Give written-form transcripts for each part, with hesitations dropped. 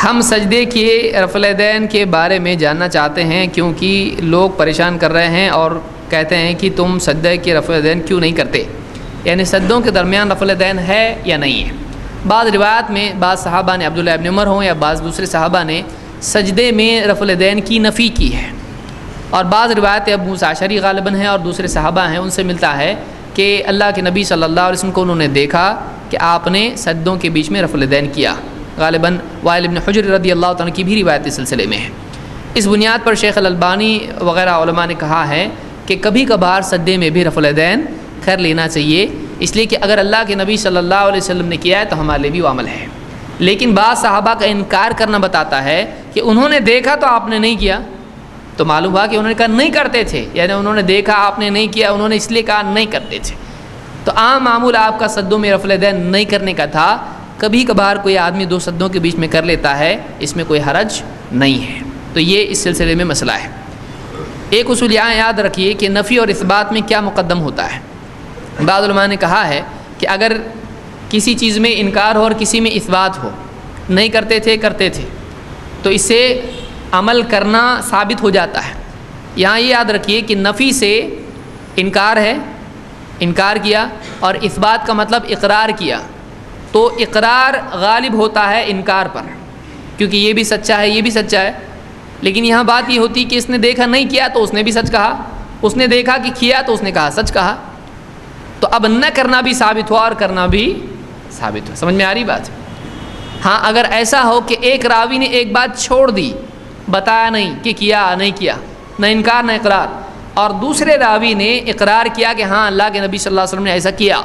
ہم سجدے کے رفع الیدین کے بارے میں جاننا چاہتے ہیں، کیونکہ لوگ پریشان کر رہے ہیں اور کہتے ہیں کہ تم سجدے کے رفع الیدین کیوں نہیں کرتے، یعنی سجدوں کے درمیان رفع الیدین ہے یا نہیں ہے۔ بعض روایات میں بعض صحابہ نے، عبداللہ ابن عمر ہوں یا بعض دوسرے صحابہ نے، سجدے میں رفع الیدین کی نفی کی ہے، اور بعض روایت ابو موسیٰ اشعری غالباً ہیں اور دوسرے صحابہ ہیں، ان سے ملتا ہے کہ اللہ کے نبی صلی اللہ علیہ وسلم کو انہوں نے دیکھا کہ آپ نے سجدوں کے بیچ میں رفع الیدین کیا۔ غالباً وائل ابن حجر رضی اللہ تعالیٰ کی بھی روایت اس سلسلے میں ہے۔ اس بنیاد پر شیخ الالبانی وغیرہ علماء نے کہا ہے کہ کبھی کبھار سجدے میں بھی رفع الیدین کر لینا چاہیے، اس لیے کہ اگر اللہ کے نبی صلی اللہ علیہ وسلم نے کیا ہے تو ہمارے لیے بھی وہ عمل ہے۔ لیکن بعض صحابہ کا انکار کرنا بتاتا ہے کہ انہوں نے دیکھا تو آپ نے نہیں کیا، تو معلوم ہوا کہ انہوں نے کہا نہیں کرتے تھے، یعنی انہوں نے دیکھا آپ نے نہیں کیا، انہوں نے اس لیے کہا نہیں کرتے تھے۔ تو عام معمول آپ کا سجدوں میں رفع الیدین نہیں کرنے کا تھا، کبھی کبھار کوئی آدمی دو سجدوں کے بیچ میں کر لیتا ہے، اس میں کوئی حرج نہیں ہے۔ تو یہ اس سلسلے میں مسئلہ ہے۔ ایک اصول یہاں یاد رکھیے کہ نفی اور اثبات میں کیا مقدم ہوتا ہے۔ بعض علماء نے کہا ہے کہ اگر کسی چیز میں انکار ہو اور کسی میں اثبات ہو، نہیں کرتے تھے کرتے تھے، تو اس سے عمل کرنا ثابت ہو جاتا ہے۔ یہاں یہ یاد رکھیے کہ نفی سے انکار ہے، انکار کیا، اور اثبات کا مطلب اقرار کیا، تو اقرار غالب ہوتا ہے انکار پر، کیونکہ یہ بھی سچا ہے یہ بھی سچا ہے۔ لیکن یہاں بات یہ ہوتی کہ اس نے دیکھا نہیں کیا تو اس نے بھی سچ کہا، اس نے دیکھا کہ کیا تو اس نے کہا سچ کہا، تو اب نہ کرنا بھی ثابت ہوا اور کرنا بھی ثابت ہوا۔ سمجھ میں آ رہی بات؟ ہاں، اگر ایسا ہو کہ ایک راوی نے ایک بات چھوڑ دی، بتایا نہیں کہ کیا نہیں کیا، نہ انکار نہ اقرار، اور دوسرے راوی نے اقرار کیا کہ ہاں اللہ کے نبی صلی اللہ علیہ وسلم نے ایسا کیا،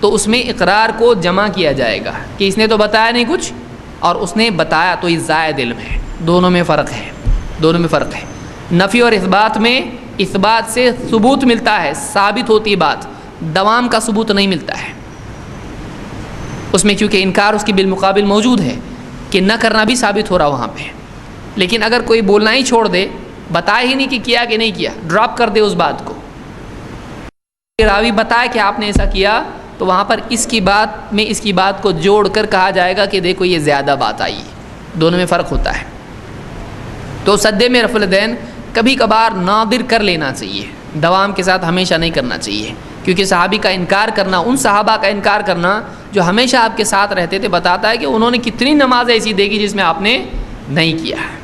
تو اس میں اقرار کو جمع کیا جائے گا کہ اس نے تو بتایا نہیں کچھ اور اس نے بتایا، تو یہ زائد علم ہے۔ دونوں میں فرق ہے، دونوں میں فرق ہے۔ نفی اور اثبات میں اثبات سے ثبوت ملتا ہے، ثابت ہوتی ہے بات، دوام کا ثبوت نہیں ملتا ہے اس میں، کیونکہ انکار اس کی بالمقابل موجود ہے کہ نہ کرنا بھی ثابت ہو رہا وہاں پہ۔ لیکن اگر کوئی بولنا ہی چھوڑ دے، بتایا ہی نہیں کہ کیا کہ نہیں کیا، ڈراپ کر دے اس بات کو، راوی بتائے کہ آپ نے ایسا کیا، تو وہاں پر اس کی بات میں اس کی بات کو جوڑ کر کہا جائے گا کہ دیکھو یہ زیادہ بات آئی ہے۔ دونوں میں فرق ہوتا ہے۔ تو سجدے میں رفع الیدین کبھی کبھار نادر کر لینا چاہیے، دوام کے ساتھ ہمیشہ نہیں کرنا چاہیے، کیونکہ صحابی کا انکار کرنا، ان صحابہ کا انکار کرنا جو ہمیشہ آپ کے ساتھ رہتے تھے، بتاتا ہے کہ انہوں نے کتنی نماز ایسی دیکھی جس میں آپ نے نہیں کیا ہے۔